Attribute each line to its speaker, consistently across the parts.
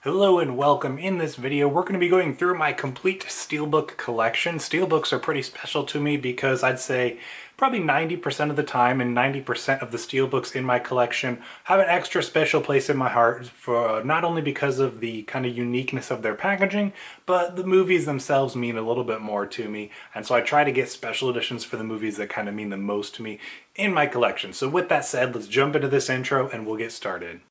Speaker 1: Hello and welcome. In this video, we're going to be going through my complete Steelbook collection. Steelbooks are pretty special to me because I'd say probably 90% of the time and 90% of the Steelbooks in my collection have an extra special place in my heart for not only because of the kind of uniqueness of their packaging, but the movies themselves mean a little bit more to me. And so I try to get special editions for the movies that kind of mean the most to me in my collection. So with that said, let's jump into this intro and we'll get started.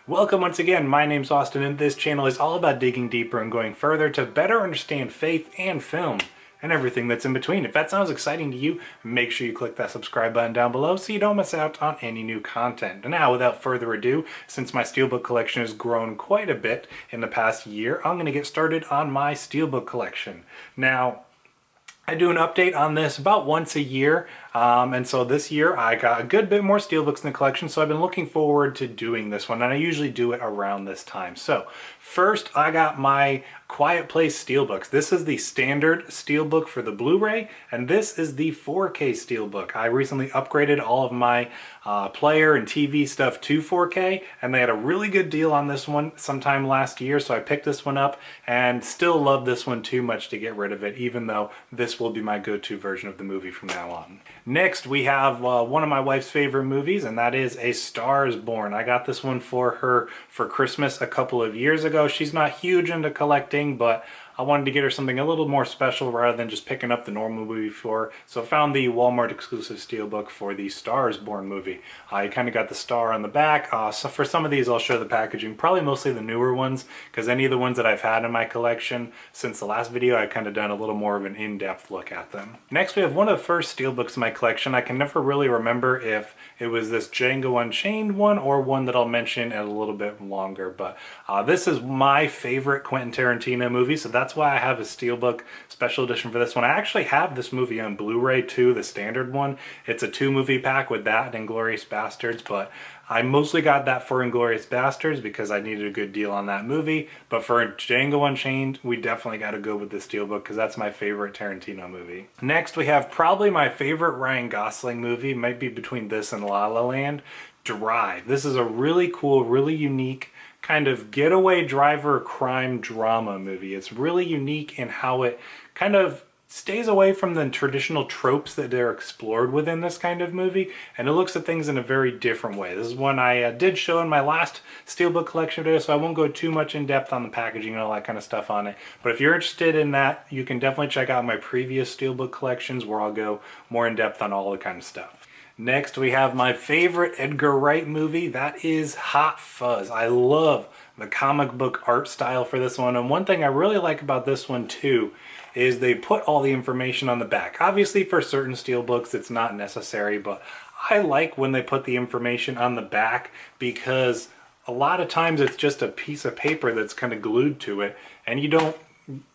Speaker 1: Welcome once again, my name's Austin and this channel is all about digging deeper and going further to better understand faith and film and everything that's in between. If that sounds exciting to you, make sure you click that subscribe button down below so you don't miss out on any new content. Now, without further ado, since my Steelbook collection has grown quite a bit in the past year, I'm going to get started on my Steelbook collection. Now, I do an update on this about once a year, and so this year I got a good bit more Steelbooks in the collection, so I've been looking forward to doing this one, and I usually do it around this time. So first I got my Quiet Place Steelbooks. This is the standard Steelbook for the Blu-ray, and this is the 4K Steelbook. I recently upgraded all of my player and TV stuff to 4K, and they had a really good deal on this one sometime last year, so I picked this one up and still love this one too much to get rid of it, even though this will be my go-to version of the movie from now on. Next, we have one of my wife's favorite movies, and that is A Star is Born. I got this one for her for Christmas a couple of years ago. She's not huge into collecting, but I wanted to get her something a little more special rather than just picking up the normal movie for her. So I found the Walmart exclusive Steelbook for the Star is Born movie. You kind of got the star on the back. So for some of these I'll show the packaging, probably mostly the newer ones, because any of the ones that I've had in my collection since the last video I've kind of done a little more of an in-depth look at them. Next we have one of the first Steelbooks in my collection. I can never really remember if it was this Django Unchained one or one that I'll mention in a little bit longer, but this is my favorite Quentin Tarantino movie, so that's why I have a Steelbook special edition for this one. I actually have this movie on Blu-ray too, the standard one. It's a 2-movie pack with that and Inglourious Basterds, but I mostly got that for Inglourious Basterds because I needed a good deal on that movie. But for Django Unchained, we definitely got to go with the Steelbook because that's my favorite Tarantino movie. Next, we have probably my favorite Ryan Gosling movie, might be between this and La La Land, Drive. This is a really cool, really unique kind of getaway driver crime drama movie. It's really unique in how it kind of stays away from the traditional tropes that are explored within this kind of movie, and it looks at things in a very different way. This is one I did show in my last Steelbook collection video, so I won't go too much in depth on the packaging and all that kind of stuff on it. But if you're interested in that, you can definitely check out my previous Steelbook collections where I'll go more in depth on all the kind of stuff. Next, we have my favorite Edgar Wright movie. That is Hot Fuzz. I love the comic book art style for this one. And one thing I really like about this one too is they put all the information on the back. Obviously for certain Steelbooks it's not necessary, but I like when they put the information on the back because a lot of times it's just a piece of paper that's kind of glued to it and you don't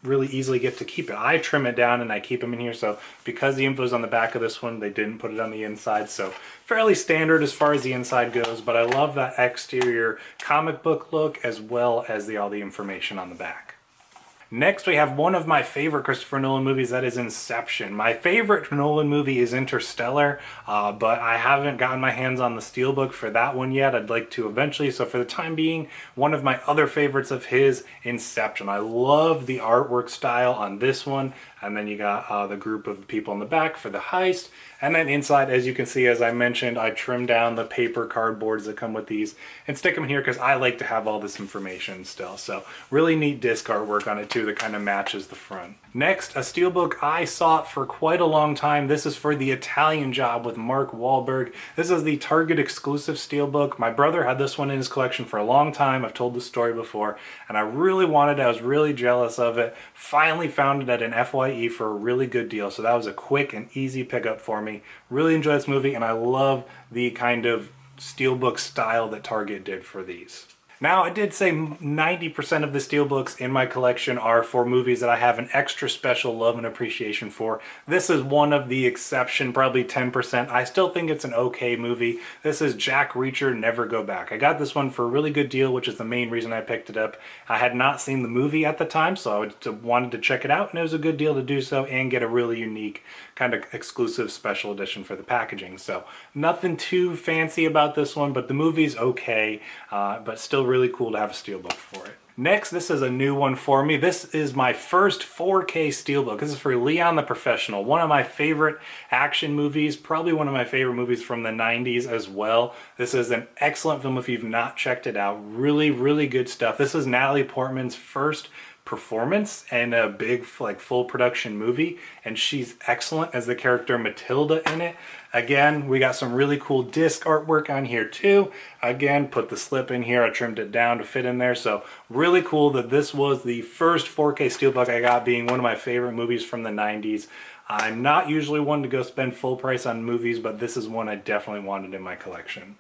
Speaker 1: really easily get to keep it. I trim it down and I keep them in here, so because the info's on the back of this one, they didn't put it on the inside, so fairly standard as far as the inside goes, but I love that exterior comic book look as well as all the information on the back. Next, we have one of my favorite Christopher Nolan movies, that is Inception. My favorite Nolan movie is Interstellar, but I haven't gotten my hands on the Steelbook for that one yet. I'd like to eventually, so for the time being, one of my other favorites of his, Inception. I love the artwork style on this one, and then you got the group of people in the back for the heist, and then inside, as you can see, as I mentioned, I trimmed down the paper cardboards that come with these and stick them in here because I like to have all this information still. So really neat disc artwork on it too that kind of matches the front. Next, a Steelbook I sought for quite a long time. This is for The Italian Job with Mark Wahlberg. This is the Target exclusive Steelbook. My brother had this one in his collection for a long time. I've told the story before, and I really wanted it. I was really jealous of it. Finally found it at an FYE for a really good deal, so that was a quick and easy pickup for me. Really enjoy this movie, and I love the kind of Steelbook style that Target did for these. Now, I did say 90% of the Steelbooks in my collection are for movies that I have an extra special love and appreciation for. This is one of the exception, probably 10%. I still think it's an okay movie. This is Jack Reacher, Never Go Back. I got this one for a really good deal, which is the main reason I picked it up. I had not seen the movie at the time, so I wanted to check it out, and it was a good deal to do so and get a really unique kind of exclusive special edition for the packaging. So nothing too fancy about this one, but the movie's okay, but still really cool to have a Steelbook for it. Next, this is a new one for me. This is my first 4K Steelbook. This is for Leon the Professional, one of my favorite action movies, probably one of my favorite movies from the 90s as well. This is an excellent film if you've not checked it out. Really, really good stuff. This is Natalie Portman's first performance in a big like full production movie, and she's excellent as the character Matilda in it. Again, we got some really cool disc artwork on here too. Again, put the slip in here. I trimmed it down to fit in there. So really cool that this was the first 4K Steelbook I got, being one of my favorite movies from the 90s. I'm not usually one to go spend full price on movies, but this is one I definitely wanted in my collection.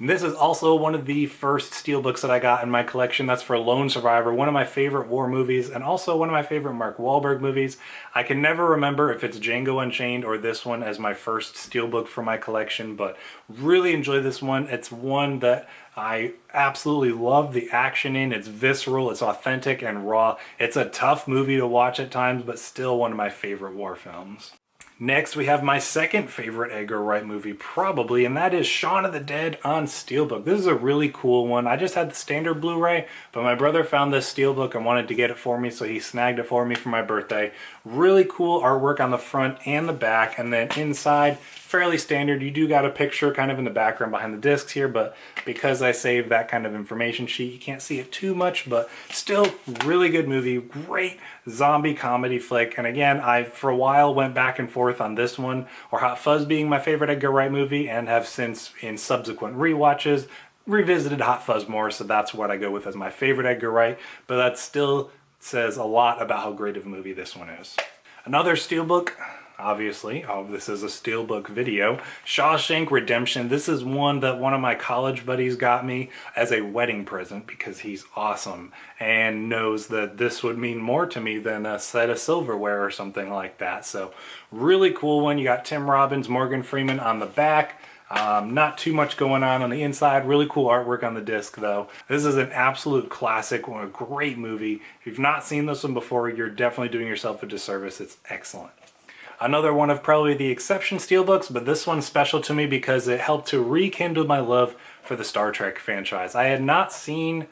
Speaker 1: This is also one of the first Steelbooks that I got in my collection. That's for Lone Survivor, one of my favorite war movies, and also one of my favorite Mark Wahlberg movies. I can never remember if it's Django Unchained or this one as my first Steelbook for my collection, but really enjoy this one. It's one that I absolutely love the action in. It's visceral, it's authentic and raw. It's a tough movie to watch at times, but still one of my favorite war films. Next, we have my second favorite Edgar Wright movie, probably, and that is Shaun of the Dead on Steelbook. This is a really cool one. I just had the standard Blu-ray, but my brother found this Steelbook and wanted to get it for me, so he snagged it for me for my birthday. Really cool artwork on the front and the back, and then inside, fairly standard. You do got a picture kind of in the background behind the discs here, but because I saved that kind of information sheet, you can't see it too much, but still really good movie. Great zombie comedy flick. And again, I for a while went back and forth on this one or Hot Fuzz being my favorite Edgar Wright movie, and have since in subsequent rewatches revisited Hot Fuzz more, so that's what I go with as my favorite Edgar Wright, but that still says a lot about how great of a movie this one is. Another Steelbook, obviously, this is a Steelbook video, Shawshank Redemption. This is one that one of my college buddies got me as a wedding present because he's awesome and knows that this would mean more to me than a set of silverware or something like that. So really cool one. You got Tim Robbins, Morgan Freeman on the back. Not too much going on the inside. Really cool artwork on the disc though. This is an absolute classic, a great movie. If you've not seen this one before, you're definitely doing yourself a disservice. It's excellent. Another one of probably the exception Steelbooks, but this one's special to me because it helped to rekindle my love for the Star Trek franchise. I had not seen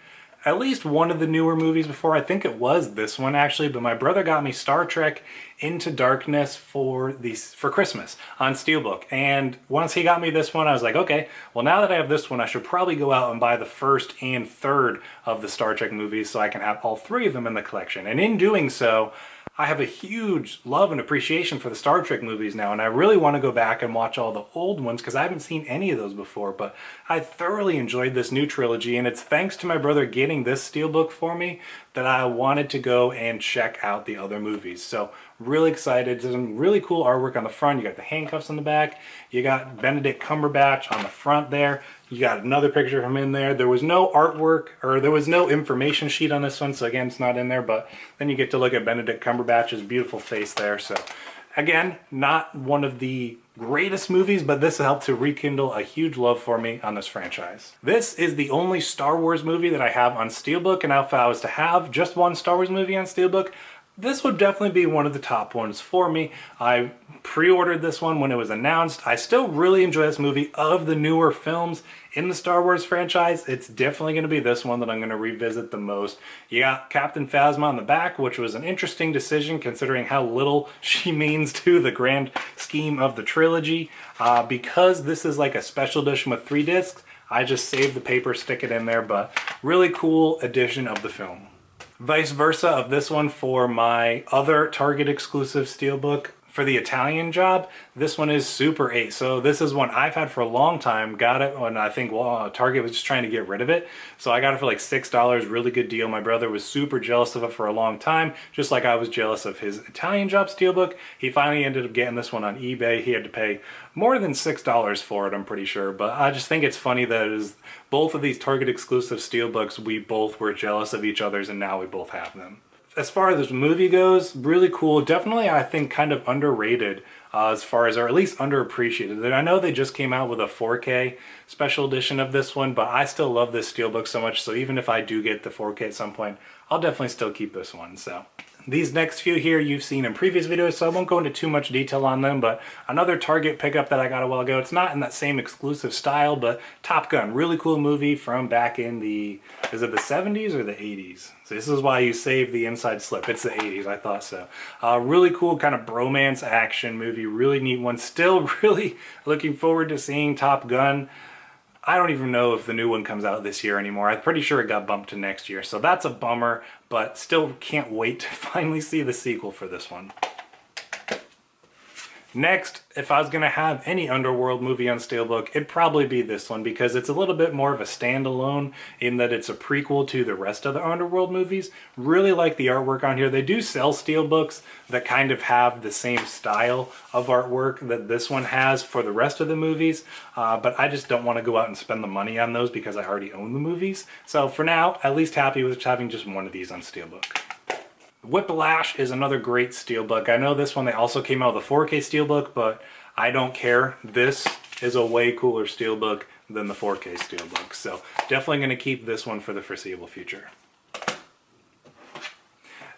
Speaker 1: at least one of the newer movies before. I think it was this one actually, but my brother got me Star Trek Into Darkness for Christmas on Steelbook. And once he got me this one, I was like, okay, well now that I have this one, I should probably go out and buy the first and third of the Star Trek movies so I can have all three of them in the collection. And in doing so, I have a huge love and appreciation for the Star Trek movies now, and I really want to go back and watch all the old ones because I haven't seen any of those before, but I thoroughly enjoyed this new trilogy, and it's thanks to my brother getting this Steelbook for me that I wanted to go and check out the other movies. So really excited. There's some really cool artwork on the front. You got the handcuffs on the back. You got Benedict Cumberbatch on the front there. You got another picture of him in there. There was no artwork, or there was no information sheet on this one, so again, it's not in there, but then you get to look at Benedict Cumberbatch's beautiful face there. So again, not one of the greatest movies, but this helped to rekindle a huge love for me on this franchise. This is the only Star Wars movie that I have on Steelbook, and if I was to have just one Star Wars movie on Steelbook, this would definitely be one of the top ones for me. I pre-ordered this one when it was announced. I still really enjoy this movie. Of the newer films in the Star Wars franchise, it's definitely going to be this one that I'm going to revisit the most. You got Captain Phasma on the back, which was an interesting decision considering how little she means to the grand scheme of the trilogy. Because this is like a special edition with 3 discs, I just saved the paper, stick it in there, but really cool edition of the film. Vice versa of this one for my other Target exclusive Steelbook For the Italian job, this one is Super 8. So this is one I've had for a long time. Got it when I think Target was just trying to get rid of it. So I got it for like $6, really good deal. My brother was super jealous of it for a long time, just like I was jealous of his Italian job Steelbook. He finally ended up getting this one on eBay. He had to pay more than $6 for it, I'm pretty sure. But I just think it's funny that it is both of these Target exclusive Steelbooks, we both were jealous of each other's, and now we both have them. As far as this movie goes, really cool. Definitely, I think, kind of underrated as far as, or at least underappreciated. I know they just came out with a 4K special edition of this one, but I still love this Steelbook so much, so even if I do get the 4K at some point, I'll definitely still keep this one. So these next few here you've seen in previous videos, so I won't go into too much detail on them, but another Target pickup that I got a while ago. It's not in that same exclusive style, but Top Gun, really cool movie from back in the, is it the 70s or the 80s? So this is why you save the inside slip. It's the 80s, I thought so. Really cool kind of bromance action movie, really neat one. Still really looking forward to seeing Top Gun. I don't even know if the new one comes out this year anymore. I'm pretty sure it got bumped to next year, so that's a bummer, but still can't wait to finally see the sequel for this one. Next, if I was going to have any Underworld movie on Steelbook, it'd probably be this one, because it's a little bit more of a standalone in that it's a prequel to the rest of the Underworld movies. Really like the artwork on here. They do sell Steelbooks that kind of have the same style of artwork that this one has for the rest of the movies, but I just don't want to go out and spend the money on those because I already own the movies. So for now, at least happy with having just one of these on Steelbook. Whiplash is another great Steelbook. I know this one, they also came out with a 4K Steelbook, but I don't care. This is a way cooler Steelbook than the 4K Steelbook. So definitely going to keep this one for the foreseeable future.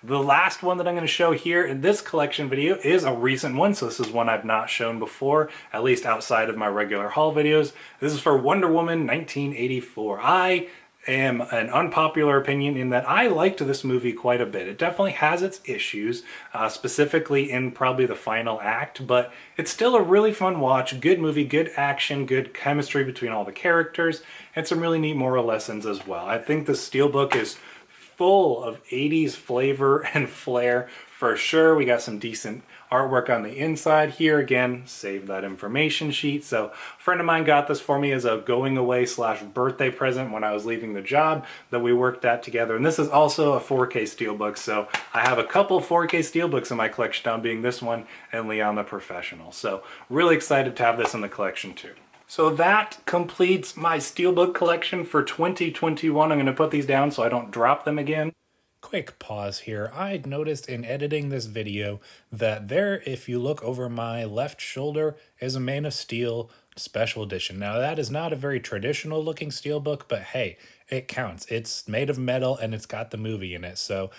Speaker 1: The last one that I'm going to show here in this collection video is a recent one, so this is one I've not shown before, at least outside of my regular haul videos. This is for Wonder Woman 1984. I am an unpopular opinion in that I liked this movie quite a bit. It definitely has its issues, specifically in probably the final act, but it's still a really fun watch, good movie, good action, good chemistry between all the characters, and some really neat moral lessons as well. I think the Steelbook is full of 80s flavor and flair for sure. We got some decent artwork on the inside here. Again, save that information sheet. So a friend of mine got this for me as a going away / birthday present when I was leaving the job that we worked at together. And this is also a 4K Steelbook. So I have a couple 4K Steelbooks in my collection now, being this one and Leon the Professional. So really excited to have this in the collection too. So that completes my Steelbook collection for 2021. I'm going to put these down so I don't drop them again. Quick pause here. I'd noticed in editing this video that there, if you look over my left shoulder, is a Man of Steel special edition. Now that is not a very traditional looking Steelbook, but hey, it counts. It's made of metal and it's got the movie in it. So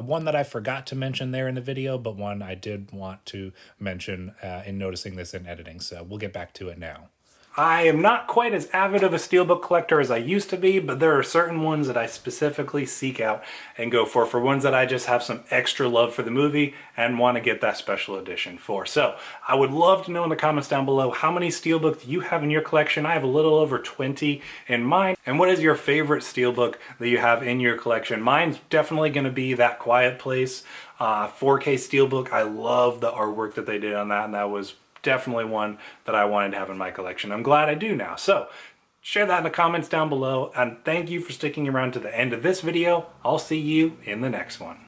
Speaker 1: one that I forgot to mention there in the video, but one I did want to mention in noticing this in editing. So we'll get back to it now. I am not quite as avid of a Steelbook collector as I used to be, but there are certain ones that I specifically seek out and go for ones that I just have some extra love for the movie and want to get that special edition for. So I would love to know in the comments down below how many Steelbooks you have in your collection. I have a little over 20 in mine. And what is your favorite Steelbook that you have in your collection? Mine's definitely going to be That Quiet Place 4K Steelbook. I love the artwork that they did on that, and that was definitely one that I wanted to have in my collection. I'm glad I do now. So share that in the comments down below, and thank you for sticking around to the end of this video. I'll see you in the next one.